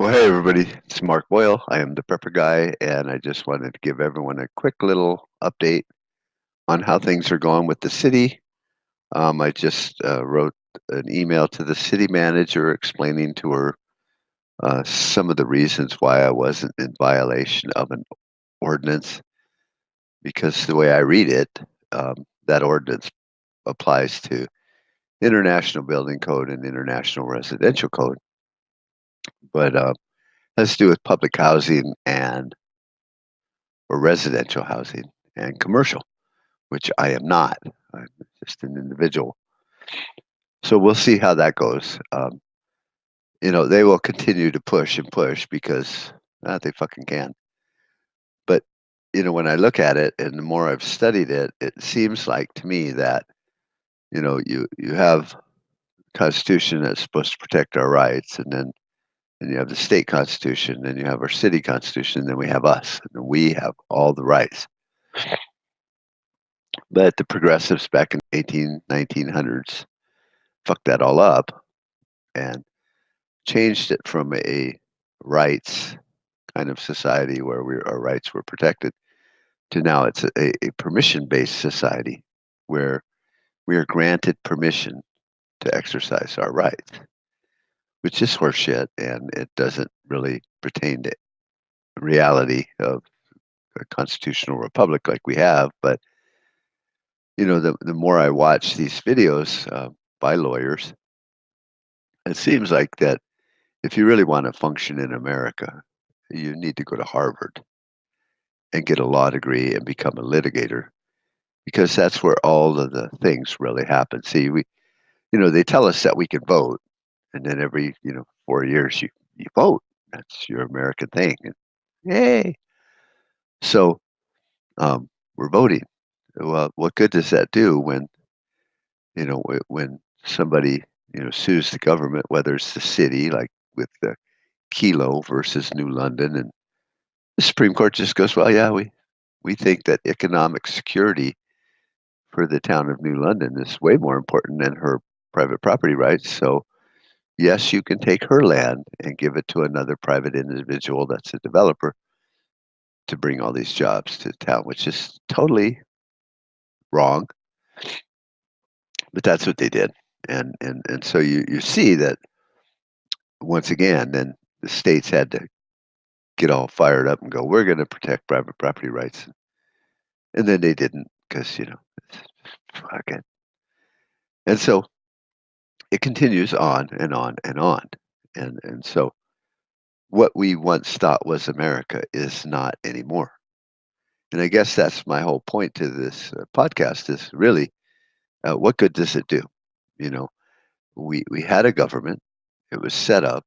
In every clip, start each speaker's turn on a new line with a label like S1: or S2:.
S1: Well, hey everybody, it's Mark Boyle. I am the Prepper Guy, and I just wanted to give everyone a quick little update on how things are going with the city. I just wrote an email to the city manager explaining to her some of the reasons why I wasn't in violation of an ordinance, because the way I read it, that ordinance applies to International Building Code and International Residential Code, but has to do with public housing and or residential housing and commercial, which I am not. I'm just an individual. So we'll see how that goes. They will continue to push and push because they fucking can. But when I look at it, and the more I've studied it, it seems like to me that you have Constitution that's supposed to protect our rights, and you have the state constitution, and you have our city constitution, and then we have us, and we have all the rights. But the progressives back in 1900s fucked that all up and changed it from a rights kind of society where our rights were protected to now it's a permission-based society where we are granted permission to exercise our rights, which is horseshit, and it doesn't really pertain to reality of a constitutional republic like we have. But the more I watch these videos by lawyers, it seems like that if you really want to function in America, you need to go to Harvard and get a law degree and become a litigator, because that's where all of the things really happen. See, they tell us that we can vote, and then every 4 years you vote. That's your American thing. And yay! So we're voting. Well, what good does that do when when somebody sues the government, whether it's the city, like with the Kilo versus New London, and the Supreme Court just goes, well, yeah, we think that economic security for the town of New London is way more important than her private property rights. So, yes, you can take her land and give it to another private individual that's a developer to bring all these jobs to the town, which is totally wrong. But that's what they did. And so you see that once again, then the states had to get all fired up and go, we're going to protect private property rights. And then they didn't because, fuck it. And so it continues on and on and on. And so what we once thought was America is not anymore. And I guess that's my whole point to this podcast is really what good does it do? You know, we had a government. It was set up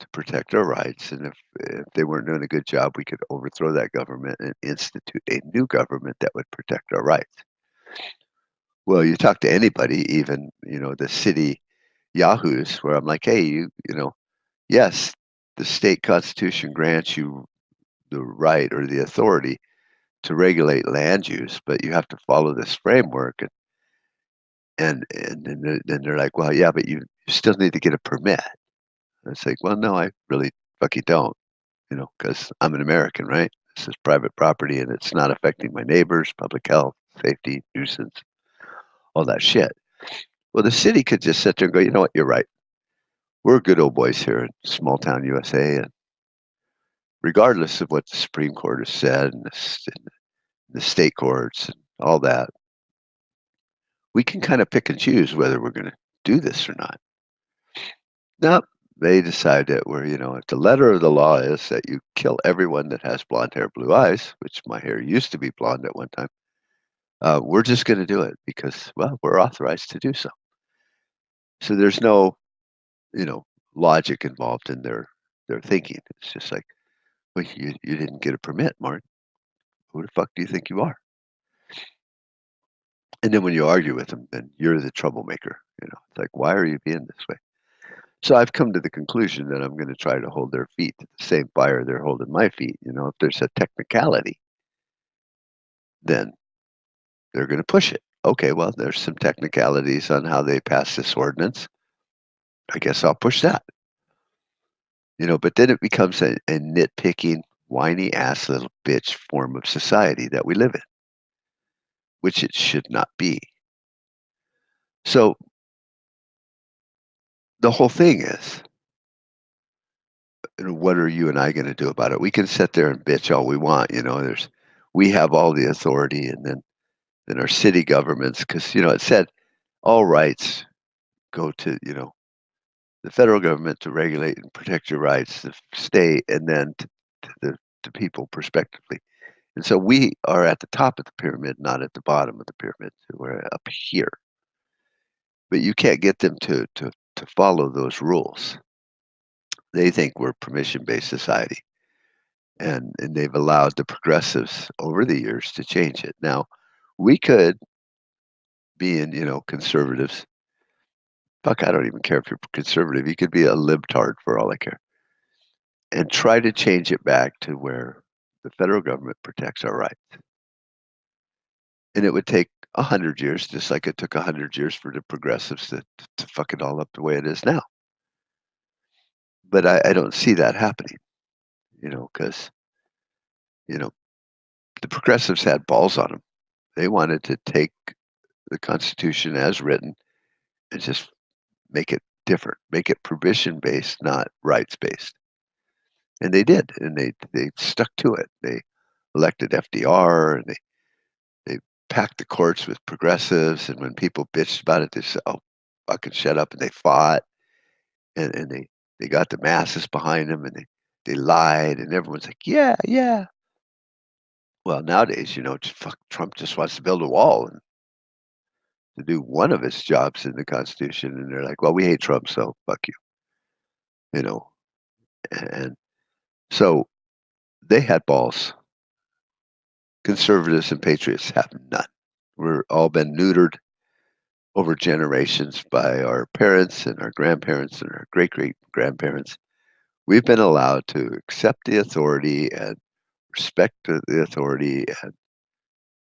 S1: to protect our rights. And if they weren't doing a good job, we could overthrow that government and institute a new government that would protect our rights. Well, you talk to anybody, even, the city yahoos, where I'm like, hey, yes, the state constitution grants you the right or the authority to regulate land use, but you have to follow this framework. And then they're like, well, yeah, but you still need to get a permit. And it's like, well, no, I really fucking don't, because I'm an American, right? This is private property and it's not affecting my neighbors, public health, safety, nuisance, all that shit. Well, the city could just sit there and go, you know what, you're right. We're good old boys here in small town USA, and regardless of what the Supreme Court has said and the state courts and all that, we can kind of pick and choose whether we're going to do this or not. Nope. They decide that if the letter of the law is that you kill everyone that has blonde hair, blue eyes, which my hair used to be blonde at one time, we're just going to do it because, well, we're authorized to do so. So there's no, you know, logic involved in their thinking. It's just like, well, you didn't get a permit, Mark. Who the fuck do you think you are? And then when you argue with them, then you're the troublemaker. It's like, why are you being this way? So I've come to the conclusion that I'm going to try to hold their feet to the same fire they're holding my feet. If there's a technicality, then they're going to push it. Okay, well, there's some technicalities on how they pass this ordinance. I guess I'll push that. But then it becomes a nitpicking, whiny ass little bitch form of society that we live in, which it should not be. So the whole thing is, what are you and I going to do about it? We can sit there and bitch all we want. We have all the authority, and then our city governments, because it said all rights go to the federal government to regulate and protect your rights, the state, and then to people prospectively. And so we are at the top of the pyramid, not at the bottom of the pyramid. We're up here, but you can't get them to follow those rules. They think we're permission-based society, and they've allowed the progressives over the years to change it. Now, we could be in, conservatives. Fuck, I don't even care if you're conservative. You could be a libtard for all I care, and try to change it back to where the federal government protects our rights. And it would take 100 years, just like it took 100 years for the progressives to fuck it all up the way it is now. But I don't see that happening, because you know the progressives had balls on them. They wanted to take the Constitution as written and just make it different, make it provision based, not rights based. And they did, and they stuck to it. They elected FDR, and they packed the courts with progressives. And when people bitched about it, they said, "Oh, fucking shut up!" And they fought, and they got the masses behind them, and they lied, and everyone's like, "Yeah, yeah." Well, nowadays, fuck, Trump just wants to build a wall and to do one of his jobs in the Constitution, and they're like, "Well, we hate Trump, so fuck you," you know. And so they had balls. Conservatives and patriots have none. We're all been neutered over generations by our parents and our grandparents and our great great grandparents. We've been allowed to accept the authority and respect the authority and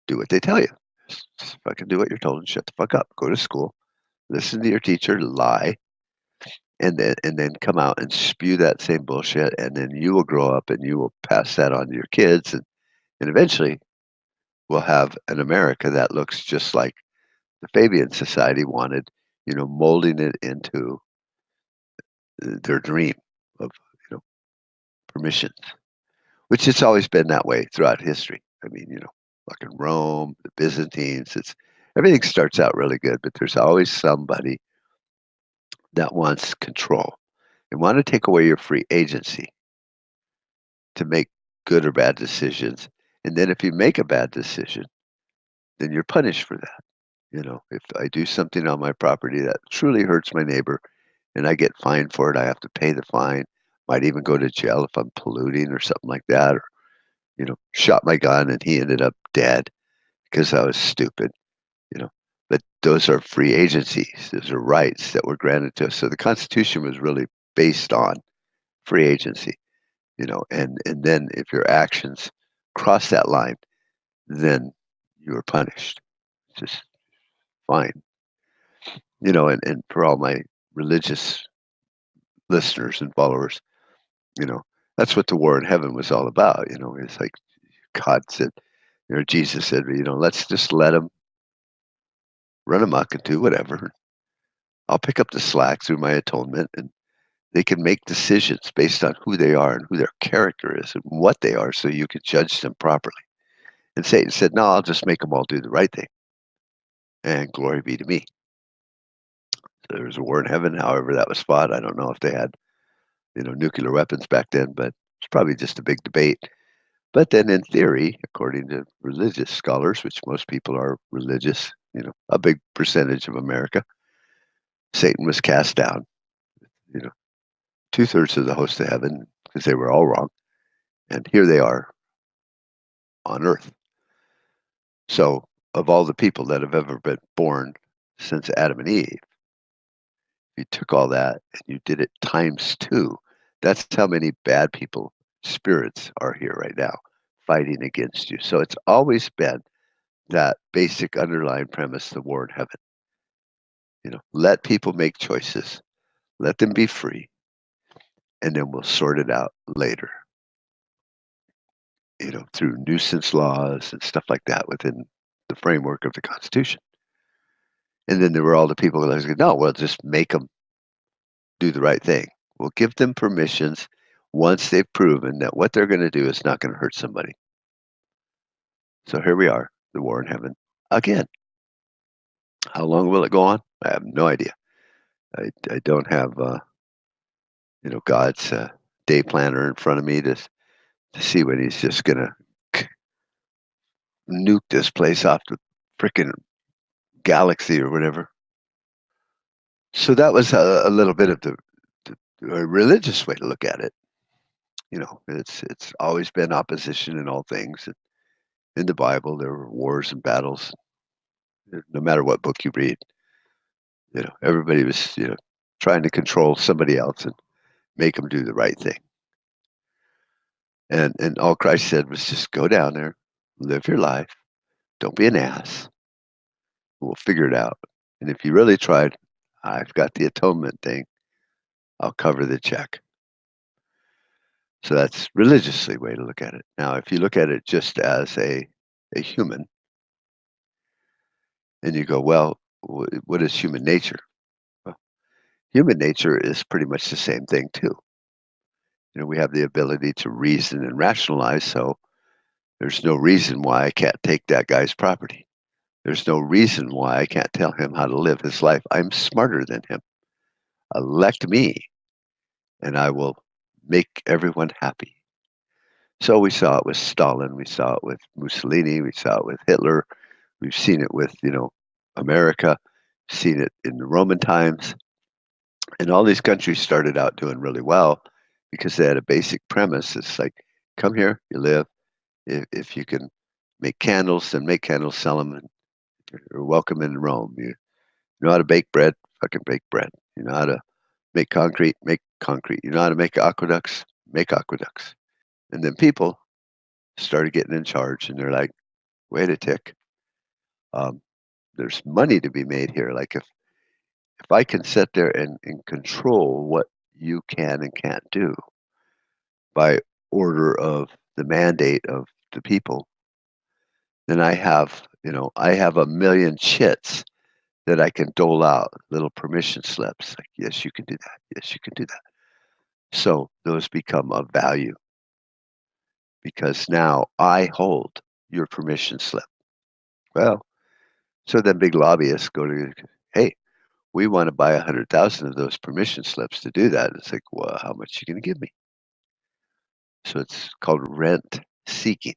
S1: do what they tell you. Just fucking do what you're told and shut the fuck up. Go to school, listen to your teacher, lie, and then come out and spew that same bullshit, and then you will grow up and you will pass that on to your kids, and eventually we'll have an America that looks just like the Fabian Society wanted, molding it into their dream of permissions, which it's always been that way throughout history. I mean, fucking Rome, the Byzantines, it's everything starts out really good, but there's always somebody that wants control and want to take away your free agency to make good or bad decisions. And then if you make a bad decision, then you're punished for that. If I do something on my property that truly hurts my neighbor and I get fined for it, I have to pay the fine. Might even go to jail if I'm polluting or something like that, or, shot my gun and he ended up dead because I was stupid, you know. But those are free agencies. Those are rights that were granted to us. So the Constitution was really based on free agency, and then if your actions cross that line, then you are punished. Just fine. And for all my religious listeners and followers, you know, that's what the war in heaven was all about. It's like God said, Jesus said, let's just let them run amok and do whatever. I'll pick up the slack through my atonement, and they can make decisions based on who they are and who their character is and what they are, so you can judge them properly. And Satan said, no, I'll just make them all do the right thing, and glory be to me. So there was a war in heaven. However that was fought, I don't know if they had nuclear weapons back then, but it's probably just a big debate. But then in theory, according to religious scholars, which most people are religious, a big percentage of America, Satan was cast down, you know, two-thirds of the host of heaven, because they were all wrong. And here they are on earth. So of all the people that have ever been born since Adam and Eve, you took all that and you did it times two. That's how many bad people, spirits, are here right now fighting against you. So it's always been that basic underlying premise, the war in heaven. Let people make choices, let them be free, and then we'll sort it out later, through nuisance laws and stuff like that within the framework of the Constitution. And then there were all the people that said, no, well, just make them do the right thing. We'll give them permissions once they've proven that what they're going to do is not going to hurt somebody. So here we are, the war in heaven again. How long will it go on? I have no idea. I don't have God's day planner in front of me to see when he's just going to nuke this place off the freaking galaxy or whatever. So that was a little bit of a religious way to look at it. It's always been opposition in all things. In the Bible, there were wars and battles. No matter what book you read, everybody was trying to control somebody else and make them do the right thing. And all Christ said was just go down there, live your life, don't be an ass. We'll figure it out. And if you really tried, I've got the atonement thing. I'll cover the check. So that's religiously way to look at it. Now, if you look at it just as a human, and you go, well, what is human nature? Well, human nature is pretty much the same thing too. We have the ability to reason and rationalize, so there's no reason why I can't take that guy's property. There's no reason why I can't tell him how to live his life. I'm smarter than him. Elect me, and I will make everyone happy. So we saw it with Stalin, we saw it with Mussolini, we saw it with Hitler, we've seen it with, America, seen it in the Roman times. And all these countries started out doing really well because they had a basic premise. It's like, come here, you live. If you can make candles, then make candles, sell them, and you're welcome in Rome. You know how to bake bread, fucking bake bread. You know how to make concrete. You know how to make aqueducts, make aqueducts. And then people started getting in charge, and they're like, wait a tick. There's money to be made here. Like if I can sit there and control what you can and can't do by order of the mandate of the people, then I have a million chits that I can dole out little permission slips. Like, yes, you can do that. Yes, you can do that. So those become of value because now I hold your permission slip. Well, so then big lobbyists go to, hey, we want to buy 100,000 of those permission slips to do that. It's like, well, how much are you going to give me? So it's called rent seeking.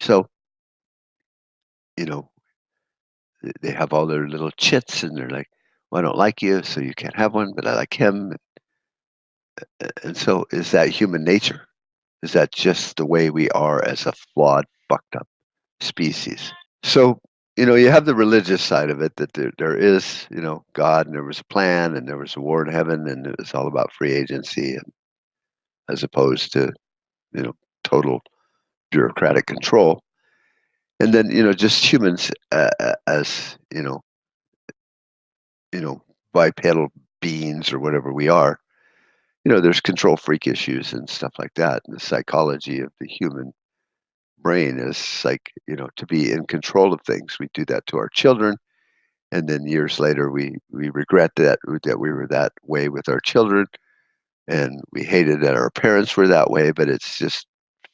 S1: So, you know, they have all their little chits and they're like, well, I don't like you, so you can't have one, but I like him. And so is that human nature? Is that just the way we are as a flawed, fucked up species? So, you have the religious side of it that there is, God and there was a plan and there was a war in heaven and it was all about free agency and as opposed to, total bureaucratic control. And then, just humans as, bipedal beings or whatever we are, there's control freak issues and stuff like that. And the psychology of the human brain is like, to be in control of things. We do that to our children. And then years later, we regret that we were that way with our children. And we hated that our parents were that way, but it's just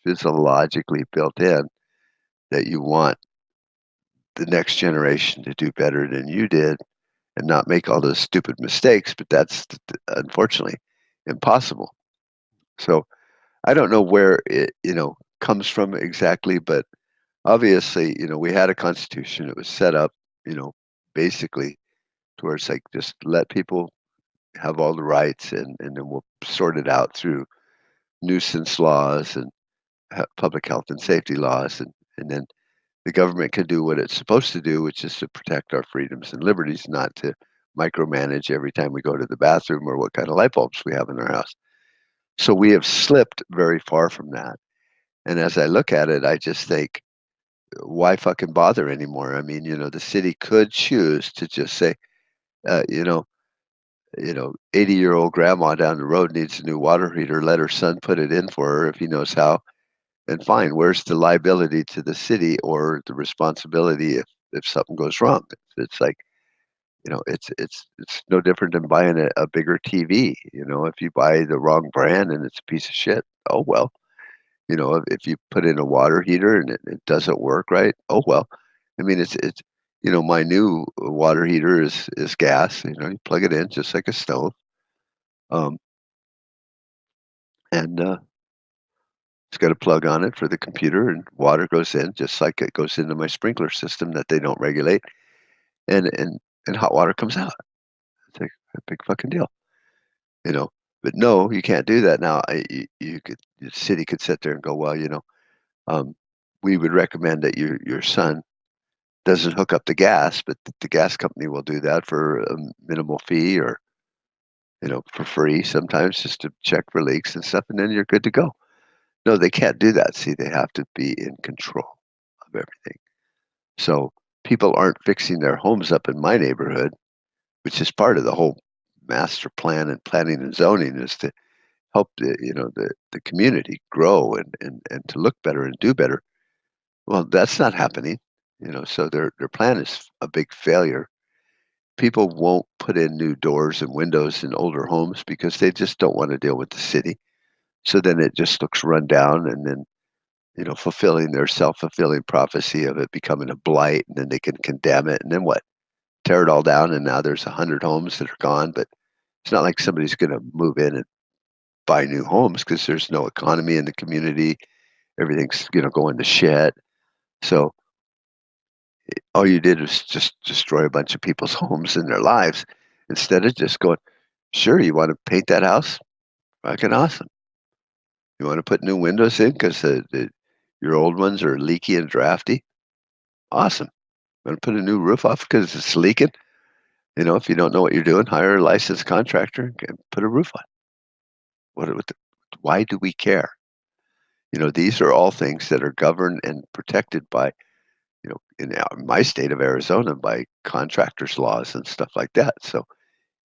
S1: physiologically built in that you want the next generation to do better than you did and not make all those stupid mistakes. But that's unfortunately impossible. So I don't know where it, comes from exactly, but obviously, we had a constitution. It was set up, basically towards like just let people have all the rights and then we'll sort it out through nuisance laws and public health and safety laws. And then the government can do what it's supposed to do, which is to protect our freedoms and liberties, not to micromanage every time we go to the bathroom or what kind of light bulbs we have in our house. So we have slipped very far from that. And as I look at it, I just think, why fucking bother anymore? I mean, the city could choose to just say, uh, you know, 80-year-old grandma down the road needs a new water heater. Let her son put it in for her if he knows how. And fine, where's the liability to the city or the responsibility if something goes wrong? It's like, it's no different than buying a bigger TV. If you buy the wrong brand and it's a piece of shit, oh well. If you put in a water heater and it doesn't work right, oh well. I mean, my new water heater is gas. You plug it in just like a stove, um, and it's got a plug on it for the computer, and water goes in just like it goes into my sprinkler system that they don't regulate, and hot water comes out. It's like a big fucking deal, you know. But no, you can't do that now. The city could sit there and go, well, um, we would recommend that your son doesn't hook up the gas, but the gas company will do that for a minimal fee or, for free sometimes just to check for leaks and stuff, and then you're good to go. No, they can't do that. See, they have to be in control of everything. So people aren't fixing their homes up in my neighborhood, which is part of the whole master plan and planning and zoning is to help the community grow and to look better and do better. Well, that's not happening, so their plan is a big failure. People won't put in new doors and windows in older homes because they just don't want to deal with the city. So then it just looks run down and then, fulfilling their self-fulfilling prophecy of it becoming a blight, and then they can condemn it. And then what? Tear it all down, and now there's 100 homes that are gone. But it's not like somebody's going to move in and buy new homes because there's no economy in the community. Everything's, going to shit. So all you did was just destroy a bunch of people's homes and their lives instead of just going, sure, you want to paint that house? Fucking awesome. You want to put new windows in because your old ones are leaky and drafty? Awesome. Want to put a new roof off because it's leaking? If you don't know what you're doing, hire a licensed contractor and put a roof on. Why do we care? These are all things that are governed and protected by, in my state of Arizona, by contractors' laws and stuff like that. So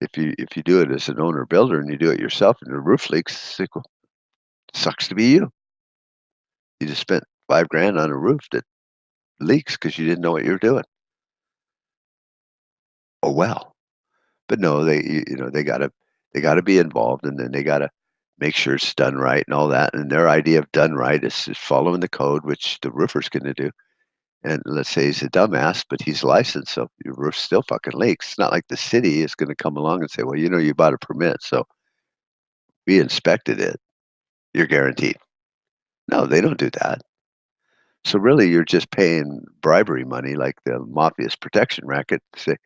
S1: if you do it as an owner builder and you do it yourself and the roof leaks, it's like, well, it sucks to be you. You just spent $5,000 on a roof that leaks because you didn't know what you were doing. Oh well. But no, they gotta be involved, and then they gotta make sure it's done right and all that. And their idea of done right is following the code, which the roofer's gonna do. And let's say he's a dumbass, but he's licensed, so your roof still fucking leaks. It's not like the city is gonna come along and say, well, you bought a permit, so we inspected it. You're guaranteed. No, they don't do that. So really, you're just paying bribery money, like the mafia's protection racket, to say,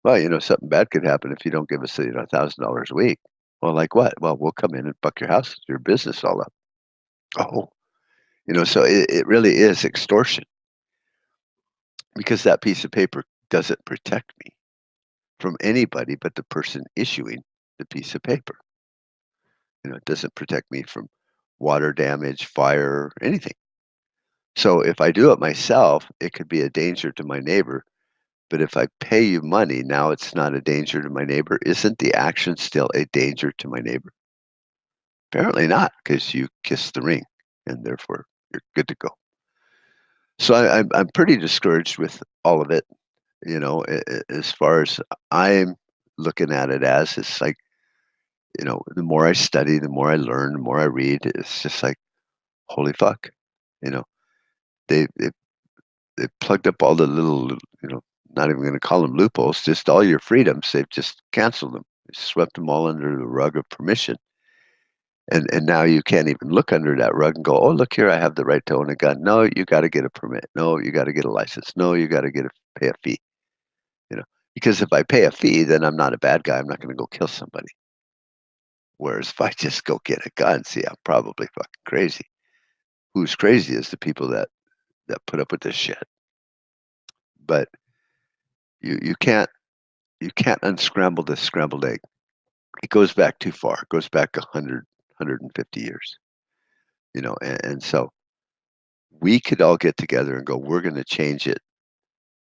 S1: well, something bad could happen if you don't give us, $1,000 a week. Well, like what? Well, we'll come in and fuck your house, your business all up. Oh, so it really is extortion because that piece of paper doesn't protect me from anybody but the person issuing the piece of paper. It doesn't protect me from water damage, fire, anything. So if I do it myself, it could be a danger to my neighbor. But if I pay you money, now it's not a danger to my neighbor. Isn't the action still a danger to my neighbor? Apparently not, because you kissed the ring, and therefore you're good to go. So I'm pretty discouraged with all of it. As far as I'm looking at it as, it's like, the more I study, the more I learn, the more I read. It's just like, holy fuck, you know, they they plugged up all the little, not even going to call them loopholes, just all your freedoms. They've just canceled them. They swept them all under the rug of permission. And now you can't even look under that rug and go, oh, look here, I have the right to own a gun. No, you got to get a permit. No, you got to get a license. No, you got to pay a fee. You know, because if I pay a fee, then I'm not a bad guy. I'm not going to go kill somebody. Whereas if I just go get a gun, see, I'm probably fucking crazy. Who's crazy is the people that put up with this shit. But you can't unscramble the scrambled egg. It goes back too far. It goes back 150 years. And so we could all get together and go, we're going to change it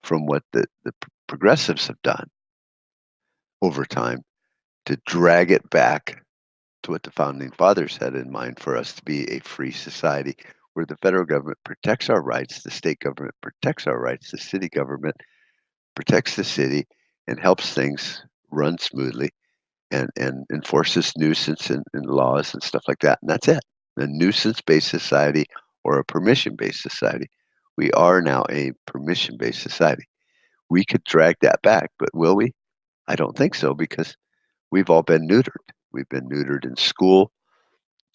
S1: from what the progressives have done over time to drag it back to what the founding fathers had in mind for us to be a free society where the federal government protects our rights, the state government protects our rights, the city government protects the city and helps things run smoothly and enforces nuisance and laws and stuff like that. And that's it. A nuisance-based society or a permission-based society. We are now a permission-based society. We could drag that back, but will we? I don't think so because we've all been neutered. We've been neutered in school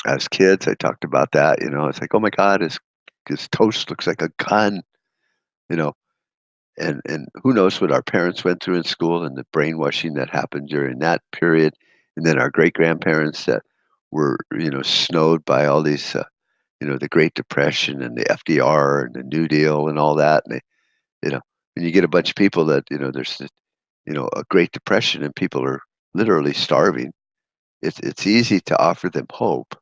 S1: as kids. I talked about that. It's like, oh my God, his toast looks like a gun. You know, and who knows what our parents went through in school and the brainwashing that happened during that period, and then our great grandparents that were snowed by all these the Great Depression and the FDR and the New Deal and all that, and you know when you get a bunch of people that there's a Great Depression and people are literally starving, it's easy to offer them hope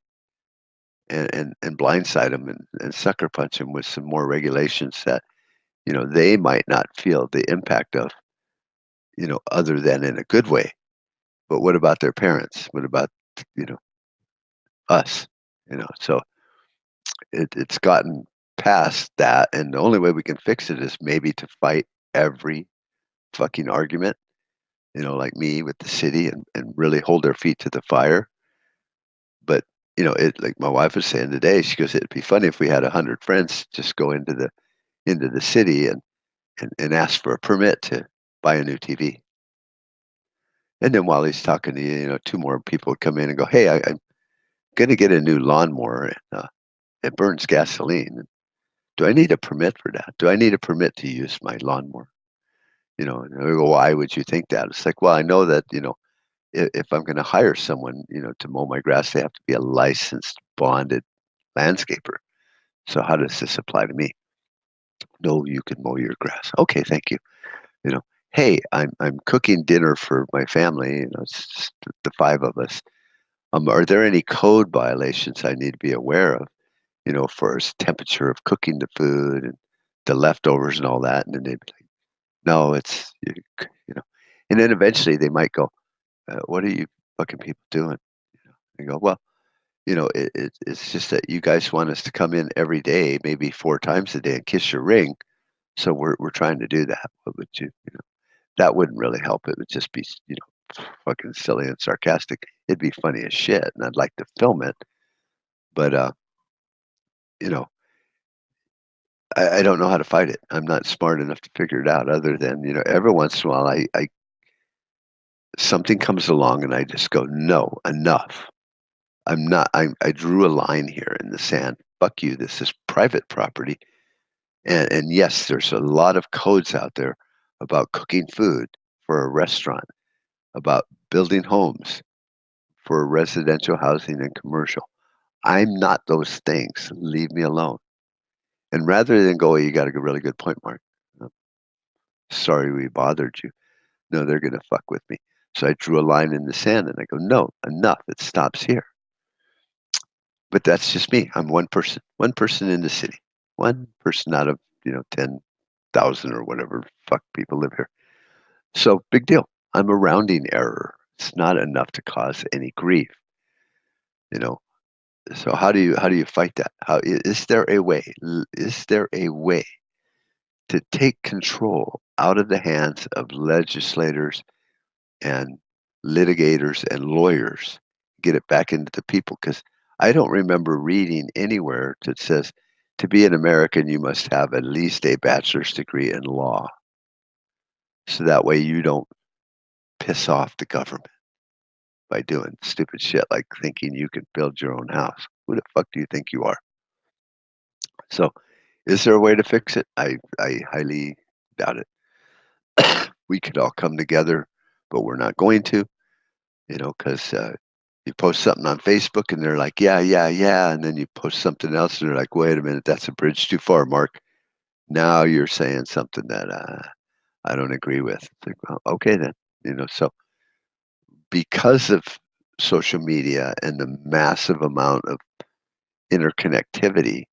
S1: and blindside them and sucker punch them with some more regulations that they might not feel the impact of, other than in a good way. But what about their parents? What about, you know, us? So it's gotten past that, and the only way we can fix it is maybe to fight every fucking argument, like me with the city and really hold their feet to the fire. But, like my wife was saying today, she goes, it'd be funny if we had 100 friends just go into the city and ask for a permit to buy a new TV. And then while he's talking to you, two more people come in and go, "Hey, I'm going to get a new lawnmower, and it burns gasoline. Do I need a permit for that? Do I need a permit to use my lawnmower?" And I go, "Why would you think that?" It's like, well, I know that if I'm going to hire someone, to mow my grass, they have to be a licensed, bonded landscaper. So how does this apply to me? No, you can mow your grass. Okay, thank you. You know, hey, I'm cooking dinner for my family. It's just the five of us. Are there any code violations I need to be aware of? For temperature of cooking the food and the leftovers and all that. And then they'd be like, no, it's you know. And then eventually they might go, "What are you fucking people doing?" And go, "Well, it's just that you guys want us to come in every day, maybe 4 times a day, and kiss your ring. So we're trying to do that. What would you?" That wouldn't really help. It would just be, fucking silly and sarcastic. It'd be funny as shit, and I'd like to film it. But, you know, I don't know how to fight it. I'm not smart enough to figure it out other than, every once in a while something comes along and I just go, no, enough. I drew a line here in the sand. Fuck you. This is private property. And yes, there's a lot of codes out there about cooking food for a restaurant, about building homes for residential housing and commercial. I'm not those things. Leave me alone. And rather than go, you got a really good point, Mark. Sorry we bothered you. No, they're going to fuck with me. So I drew a line in the sand and I go, no, enough. It stops here. But that's just me. I'm one person in the city, one person out of, 10,000 or whatever fuck people live here. So big deal. I'm a rounding error. It's not enough to cause any grief, you know. So how do you fight that? Is there a way? Is there a way to take control out of the hands of legislators and litigators and lawyers, get it back into the people? Because I don't remember reading anywhere that says to be an American, you must have at least a bachelor's degree in law. So that way you don't piss off the government by doing stupid shit like thinking you can build your own house. Who the fuck do you think you are? So, is there a way to fix it? I highly doubt it. We could all come together, but we're not going to, because you post something on Facebook and they're like, yeah, yeah, yeah. And then you post something else and they're like, wait a minute, that's a bridge too far, Mark. Now you're saying something that I don't agree with. It's like, well, okay, then, so because of social media and the massive amount of interconnectivity,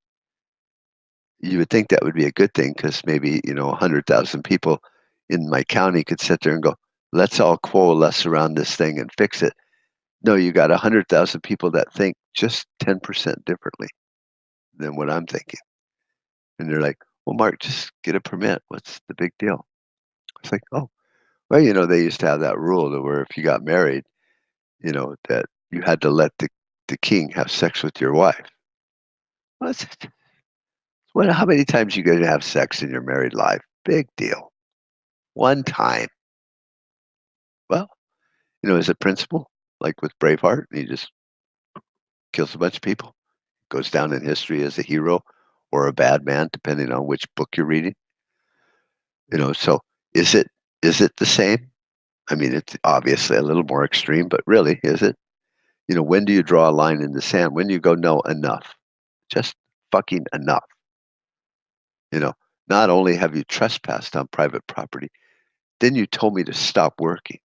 S1: you would think that would be a good thing because maybe 100,000 people in my county could sit there and go, let's all coalesce around this thing and fix it. No, you got 100,000 people that think just 10% differently than what I'm thinking. And they're like, well, Mark, just get a permit. What's the big deal? It's like, oh, well, they used to have that rule that where if you got married, that you had to let the king have sex with your wife. Well, how many times you going to have sex in your married life? Big deal. One time. Well, is it principle? Like with Braveheart, he just kills a bunch of people, goes down in history as a hero or a bad man, depending on which book you're reading. So is it the same? I mean, it's obviously a little more extreme, but really, is it? When do you draw a line in the sand? When do you go, no, enough? Just fucking enough. You know, Not only have you trespassed on private property, then you told me to stop working.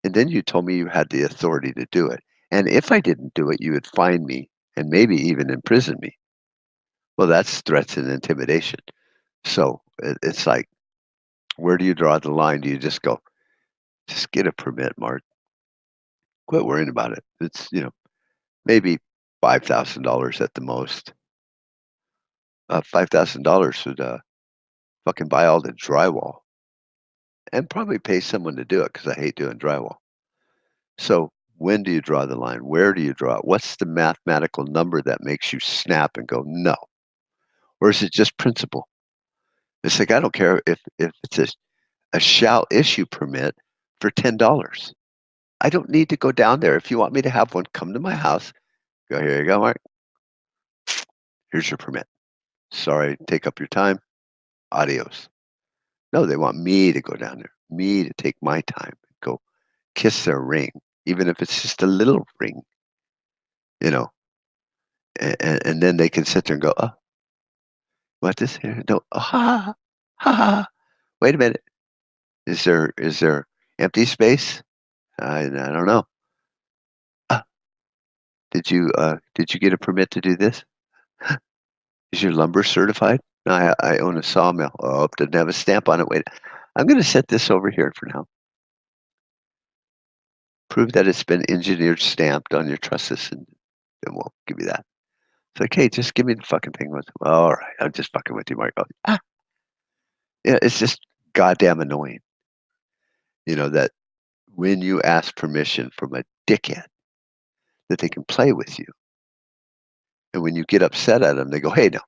S1: And then you told me you had the authority to do it. And if I didn't do it, you would fine me and maybe even imprison me. Well, that's threats and intimidation. So it's like, where do you draw the line? Do you just go, just get a permit, Mark? Quit worrying about it. It's, maybe $5,000 at the most. $5,000 would fucking buy all the drywall and probably pay someone to do it because I hate doing drywall. So when do you draw the line? Where do you draw it? What's the mathematical number that makes you snap and go, no? Or is it just principle? It's like, I don't care if it's a shall issue permit for $10. I don't need to go down there. If you want me to have one, come to my house. Go, here you go, Mark. Here's your permit. Sorry, take up your time. Adios. No, they want me to go down there, me to take my time, go kiss their ring, even if it's just a little ring, you know, and then they can sit there and go, oh, what this here? No, oh, ha. Wait a minute. Is there empty space? I don't know. Ah, did you get a permit to do this? Is your lumber certified? No, I own a sawmill. Oh, it doesn't have a stamp on it. Wait, I'm going to set this over here for now. Prove that it's been engineered, stamped on your trusses, and then we'll give you that. It's like, hey, just give me the fucking thing. All right, I'm just fucking with you, Mark. Yeah, it's just goddamn annoying. That when you ask permission from a dickhead, that they can play with you. And when you get upset at them, they go, hey, no,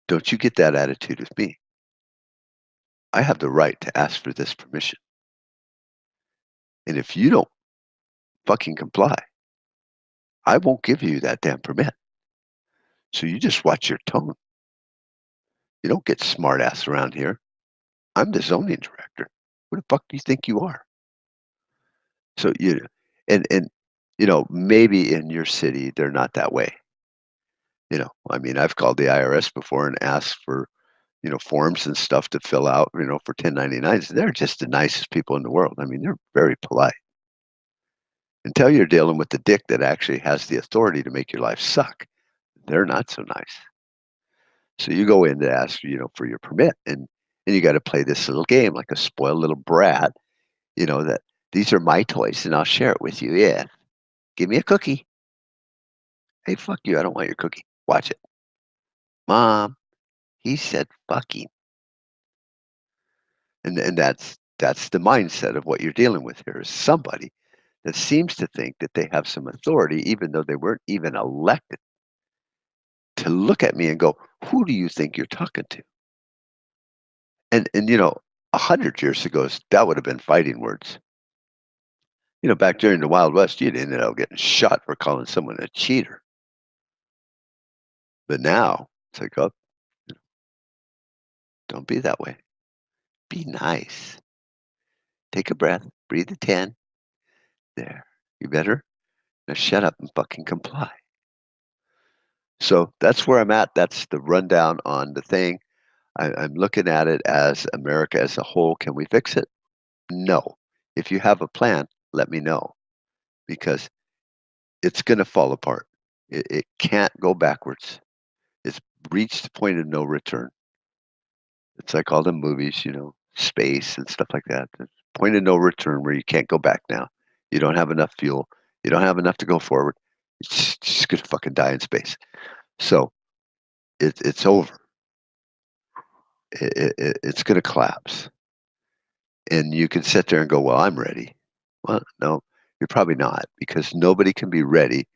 S1: don't you get that attitude with me. I have the right to ask for this permission. And if you don't fucking comply, I won't give you that damn permit. So you just watch your tone. You don't get smart ass around here. I'm the zoning director. Who the fuck do you think you are? So and maybe in your city they're not that way. I mean, I've called the IRS before and asked for, forms and stuff to fill out, for 1099s. They're just the nicest people in the world. I mean, they're very polite. Until you're dealing with the dick that actually has the authority to make your life suck, they're not so nice. So you go in to ask, for your permit, and you got to play this little game like a spoiled little brat, that these are my toys and I'll share it with you. Yeah, give me a cookie. Hey, fuck you. I don't want your cookie. Watch it. Mom, he said fucking. And that's the mindset of what you're dealing with here is somebody that seems to think that they have some authority, even though they weren't even elected, to look at me and go, who do you think you're talking to? And 100 years ago, that would have been fighting words. Back during the Wild West, you'd ended up getting shot for calling someone a cheater. But now, it's like, oh, don't be that way. Be nice. Take a breath. Breathe a 10. There. You better? Now shut up and fucking comply. So that's where I'm at. That's the rundown on the thing. I'm looking at it as America as a whole. Can we fix it? No. If you have a plan, let me know because it's going to fall apart. It can't go backwards. It's reached the point of no return. It's like all the movies, space and stuff like that. point of no return where you can't go back now. You don't have enough fuel. You don't have enough to go forward. It's just gonna fucking die in space. So it's over. It's gonna collapse. And you can sit there and go, well, I'm ready. Well, no, you're probably not, because nobody can be ready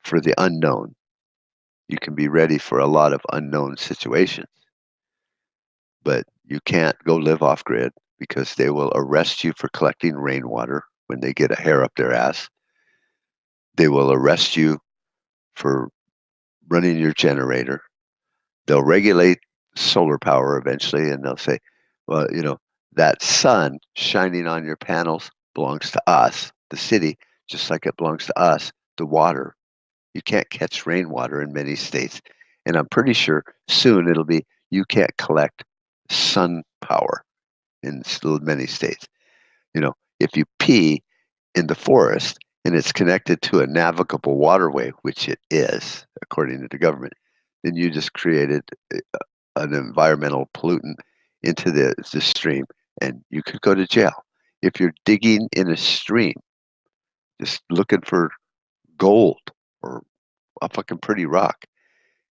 S1: for the unknown. You can be ready for a lot of unknown situations, but you can't go live off grid because they will arrest you for collecting rainwater when they get a hair up their ass. They will arrest you for running your generator. They'll regulate solar power eventually, and they'll say, well, that sun shining on your panels belongs to us, the city, just like it belongs to us, the water. You can't catch rainwater in many states. And I'm pretty sure soon it'll be you can't collect sun power in still many states. If you pee in the forest and it's connected to a navigable waterway, which it is, according to the government, then you just created an environmental pollutant into the stream, and you could go to jail. If you're digging in a stream, just looking for gold or a fucking pretty rock,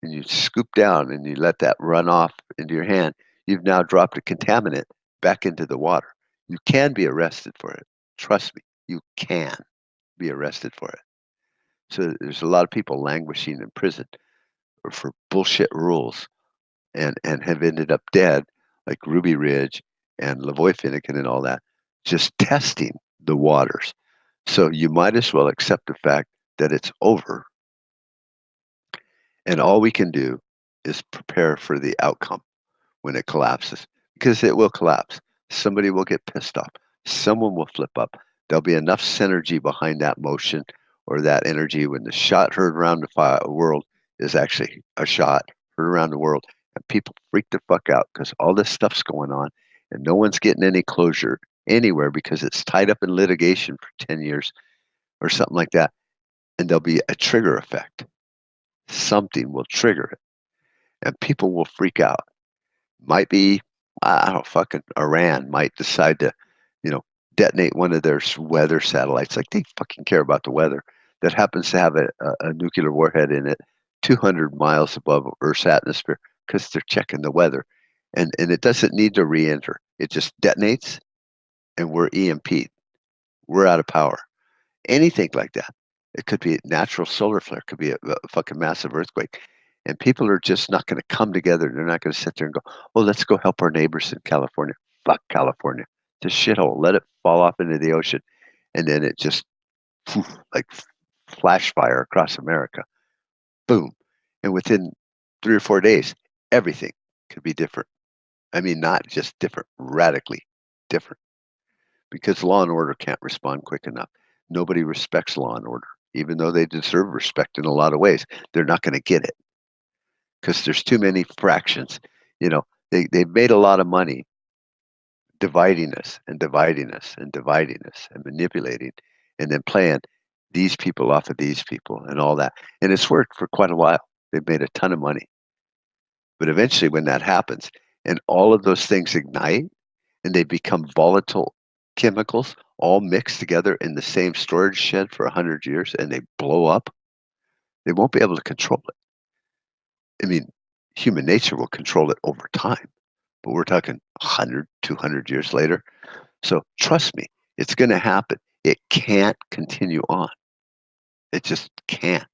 S1: and you scoop down and you let that run off into your hand, you've now dropped a contaminant back into the water. You can be arrested for it. Trust me, you can be arrested for it. So there's a lot of people languishing in prison for bullshit rules and have ended up dead, like Ruby Ridge and Lavoy Finnegan and all that, just testing the waters. So you might as well accept the fact that it's over, and all we can do is prepare for the outcome when it collapses, because it will collapse. Somebody will get pissed off. Someone will flip up. There'll be enough synergy behind that motion or that energy when the shot heard around the world is actually a shot heard around the world, and people freak the fuck out because all this stuff's going on and no one's getting any closure anywhere because it's tied up in litigation for 10 years or something like that. And there'll be a trigger effect. Something will trigger it and people will freak out. Might be, I don't know, fucking Iran might decide to, you know, detonate one of their weather satellites. Like they fucking care about the weather that happens to have a nuclear warhead in it 200 miles above Earth's atmosphere because they're checking the weather. And it doesn't need to re-enter. It just detonates and we're EMP'd. We're out of power. Anything like that. It could be a natural solar flare. It could be a fucking massive earthquake. And people are just not going to come together. They're not going to sit there and go, oh, let's go help our neighbors in California. Fuck California. It's a shithole. Let it fall off into the ocean. And then it just, poof, like flash fire across America. Boom. And within 3 or 4 days, everything could be different. I mean, not just different, radically different. Because law and order can't respond quick enough. Nobody respects law and order. Even though they deserve respect in a lot of ways, they're not going to get it because there's too many fractions. They've made a lot of money dividing us and dividing us and dividing us and manipulating and then playing these people off of these people and all that. And it's worked for quite a while. They've made a ton of money. But eventually when that happens and all of those things ignite and they become volatile chemicals all mixed together in the same storage shed for 100 years and they blow up, they won't be able to control it. I mean, human nature will control it over time, but we're talking 100, 200 years later. So trust me, it's going to happen. It can't continue on. It just can't.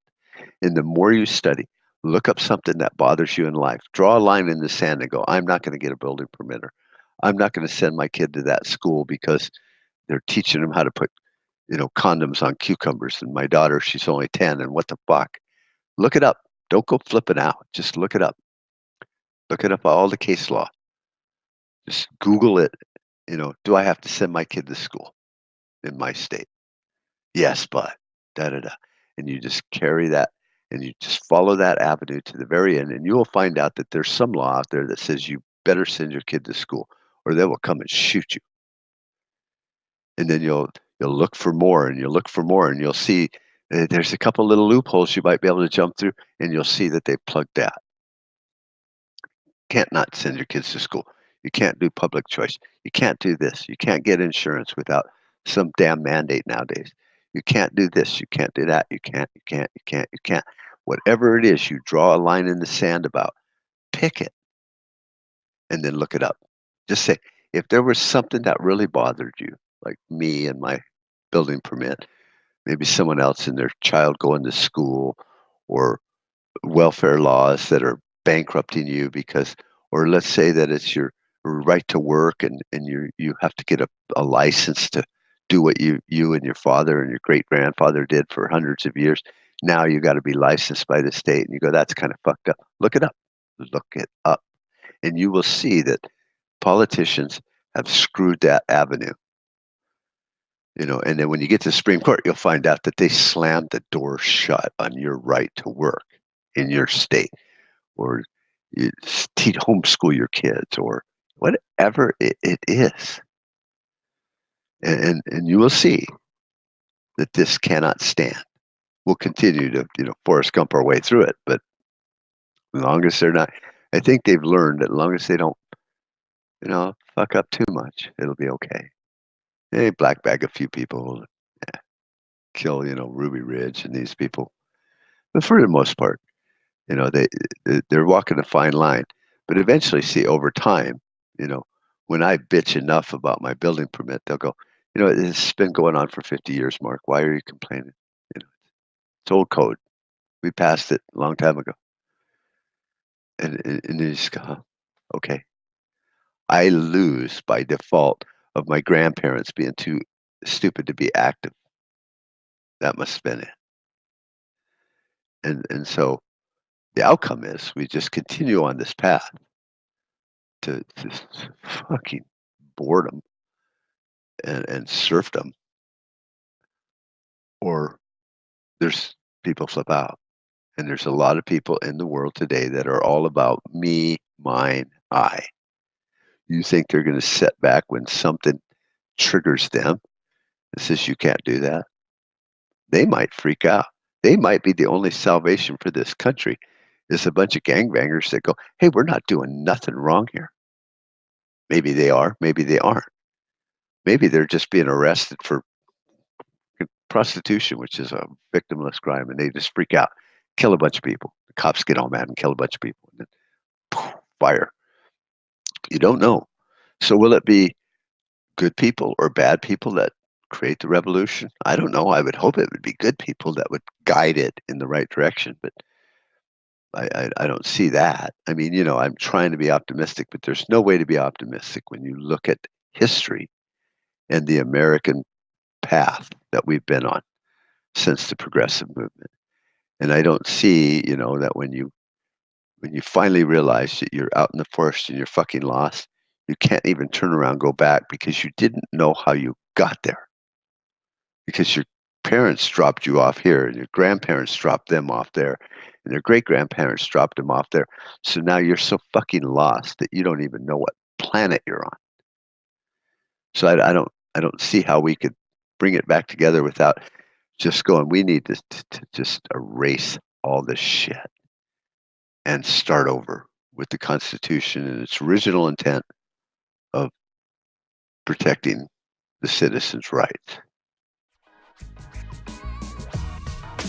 S1: And the more you study, look up something that bothers you in life, draw a line in the sand and go, I'm not going to get a building permit, or I'm not going to send my kid to that school because they're teaching them how to put, condoms on cucumbers. And my daughter, she's only 10, and what the fuck? Look it up. Don't go flipping out. Just look it up. Look it up, all the case law. Just Google it. Do I have to send my kid to school in my state? Yes, but da da da. And you just carry that and you just follow that avenue to the very end. And you will find out that there's some law out there that says you better send your kid to school or they will come and shoot you. And then you'll look for more and you'll look for more and you'll see there's a couple little loopholes you might be able to jump through and you'll see that they plugged that. Can't not send your kids to school. You can't do public choice. You can't do this. You can't get insurance without some damn mandate nowadays. You can't do this. You can't do that. You can't. Whatever it is you draw a line in the sand about, pick it and then look it up. Just say, if there was something that really bothered you, like me and my building permit, maybe someone else and their child going to school, or welfare laws that are bankrupting you because, or let's say that it's your right to work, and you have to get a license to do what you and your father and your great grandfather did for hundreds of years. Now you got to be licensed by the state, and you go, that's kind of fucked up. Look it up. Look it up. And you will see that politicians have screwed that avenue. And then when you get to the Supreme Court, you'll find out that they slammed the door shut on your right to work in your state, or you homeschool your kids, or whatever it is. And you will see that this cannot stand. We'll continue to, Forrest Gump our way through it, but as long as they're not, I think they've learned that as long as they don't, fuck up too much, it'll be okay. They black bag a few people, kill, Ruby Ridge and these people. But for the most part, they're walking a fine line. But eventually, see, over time, when I bitch enough about my building permit, they'll go, it's been going on for 50 years, Mark. Why are you complaining? It's old code. We passed it a long time ago. And they just go, huh, okay. I lose by default of my grandparents being too stupid to be active. That must have been it. And so the outcome is we just continue on this path to fucking boredom and serfdom, or there's people flip out. And there's a lot of people in the world today that are all about me, mine, I. You think they're going to sit back when something triggers them and says you can't do that? They might freak out. They might be the only salvation for this country is a bunch of gangbangers that go, hey, we're not doing nothing wrong here. Maybe they are, maybe they aren't. Maybe they're just being arrested for prostitution, which is a victimless crime, and they just freak out, kill a bunch of people. The cops get all mad and kill a bunch of people, and then poof, fire. You don't know. So will it be good people or bad people that create the revolution? I don't know. I would hope it would be good people that would guide it in the right direction, but I don't see that. I mean, I'm trying to be optimistic, but there's no way to be optimistic when you look at history and the American path that we've been on since the progressive movement. And I don't see, that when you finally realize that you're out in the forest and you're fucking lost, you can't even turn around and go back because you didn't know how you got there. Because your parents dropped you off here, and your grandparents dropped them off there, and their great-grandparents dropped them off there. So now you're so fucking lost that you don't even know what planet you're on. So I don't see how we could bring it back together without just going, we need to just erase all this shit and start over with the Constitution and its original intent of protecting the citizens' rights.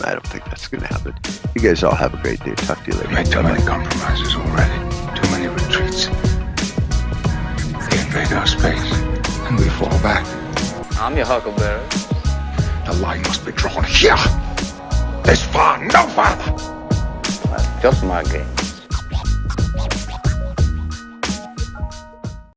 S1: I don't think that's going to happen. You guys all have a great day. Talk to you later.
S2: We made too many compromises already. Too many retreats. They invade our space, and we fall back.
S3: I'm your huckleberry.
S2: The line must be drawn here. This far, no farther.
S3: That's just my game.